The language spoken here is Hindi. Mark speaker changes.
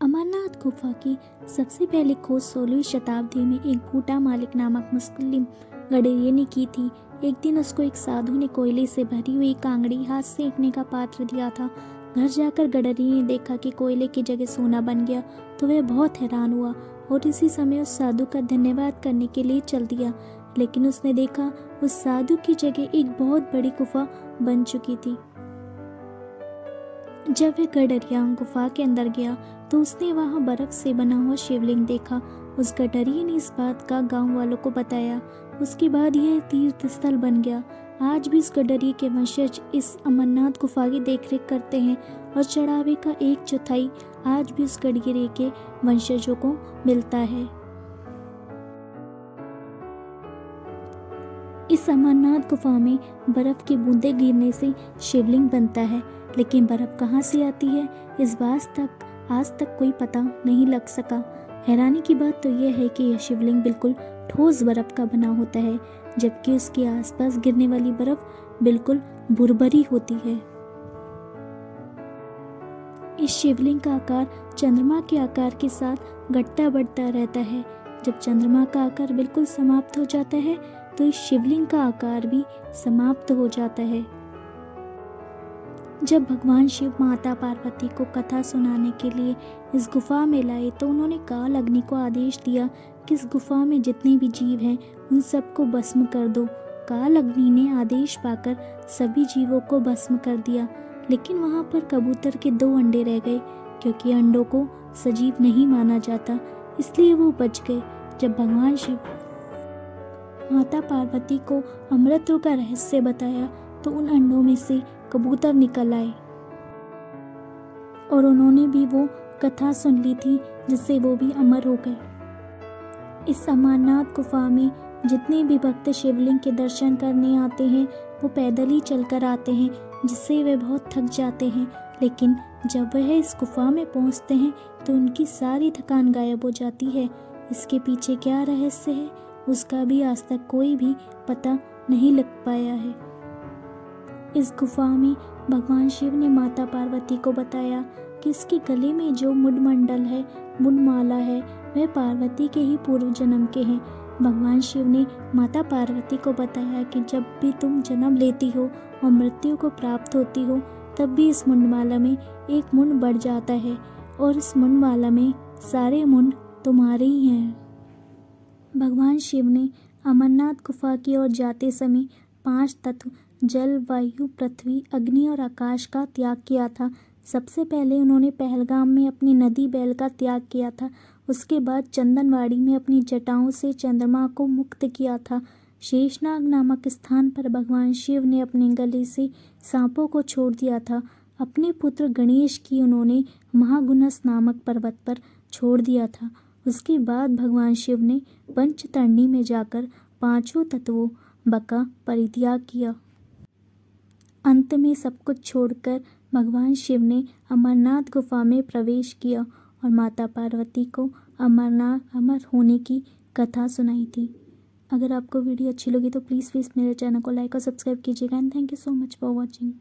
Speaker 1: अमरनाथ गुफा की सबसे पहली खोज 16वीं शताब्दी में एक बूटा मालिक नामक मुस्लिम गडरिये ने की थी। एक दिन उसको एक साधु ने कोयले से भरी हुई कांगड़ी हाथ सेंकने का पात्र दिया था। घर जाकर गडरिये ने देखा कि कोयले की जगह सोना बन गया तो वह बहुत हैरान हुआ और इसी समय उस साधु का धन्यवाद करने के लिए चल दिया। लेकिन उसने देखा उस साधु की जगह एक बहुत बड़ी गुफा बन चुकी थी। जब वह गडरिया गुफा के अंदर गया तो उसने वहां बर्फ से बना हुआ शिवलिंग देखा। उस गडरिये ने इस बात का गांव वालों को बताया। उसके बाद यह तीर्थ स्थल बन गया। आज भी इस गडरिये के वंशज इस अमरनाथ गुफा की देखरेख करते हैं और चढ़ावे का 1/4 आज भी उस गडरिये के वंशजों को मिलता है। इस अमरनाथ गुफा में बर्फ की बूंदें गिरने से शिवलिंग बनता है, लेकिन बर्फ कहाँ से आती है इस बात आज तक कोई पता नहीं लग सका। हैरानी की बात तो यह है कि यह शिवलिंग बिल्कुल ठोस बर्फ का बना होता है, जबकि उसके आसपास गिरने वाली बर्फ बिल्कुल भुरभरी होती है। इस शिवलिंग का आकार चंद्रमा के आकार के साथ घटता बढ़ता रहता है। जब चंद्रमा का आकार बिल्कुल समाप्त हो जाता है तो इस शिवलिंग का आकार भी समाप्त हो जाता है। जब भगवान शिव माता पार्वती को कथा सुनाने के लिए इस गुफा में लाए तो उन्होंने काल अग्नि को आदेश दिया कि इस गुफा में जितने भी जीव हैं उन सबको भस्म कर दो। काल अग्नि ने आदेश पाकर सभी जीवों को भस्म कर दिया, लेकिन वहां पर कबूतर के 2 अंडे रह गए। क्योंकि अंडों को सजीव नहीं माना जाता, इसलिए वो बच गए। जब भगवान शिव माता पार्वती को अमृत का रहस्य बताया तो उन अंडों में से कबूतर निकल आए और उन्होंने भी वो कथा सुन ली थी, जिससे वो भी अमर हो गए। इस अमरनाथ गुफा में जितने भी भक्त शिवलिंग के दर्शन करने आते हैं वो पैदल ही चलकर आते हैं, जिससे वे बहुत थक जाते हैं। लेकिन जब वह इस गुफा में पहुंचते हैं तो उनकी सारी थकान गायब हो जाती है। इसके पीछे क्या रहस्य है उसका भी आज तक कोई भी पता नहीं लग पाया है। इस गुफा में भगवान शिव ने माता पार्वती को बताया कि इसके गले में जो मुंडमंडल है, मुंडमाला है, वह पार्वती के ही पूर्व जन्म के हैं। भगवान शिव ने माता पार्वती को बताया कि जब भी तुम जन्म लेती हो और मृत्यु को प्राप्त होती हो तब भी इस मुंडमाला में एक मुंड बढ़ जाता है और इस मुंडमाला में सारे मुंड तुम्हारे ही हैं। भगवान शिव ने अमरनाथ गुफा की ओर जाते समय 5 तत्व जल, वायु, पृथ्वी, अग्नि और आकाश का त्याग किया था। सबसे पहले उन्होंने पहलगाम में अपनी नदी बैल का त्याग किया था। उसके बाद चंदनवाड़ी में अपनी जटाओं से चंद्रमा को मुक्त किया था। शेषनाग नामक स्थान पर भगवान शिव ने अपने गले से सांपों को छोड़ दिया था। अपने पुत्र गणेश की उन्होंने महागुनस नामक पर्वत पर छोड़ दिया था। उसके बाद भगवान शिव ने पंचतरणी में जाकर 5 तत्वों का परित्याग किया। अंत में सब कुछ छोड़कर भगवान शिव ने अमरनाथ गुफा में प्रवेश किया और माता पार्वती को अमर होने की कथा सुनाई थी। अगर आपको वीडियो अच्छी लगी तो प्लीज़ मेरे चैनल को लाइक और सब्सक्राइब कीजिएगा and thank you so much for watching.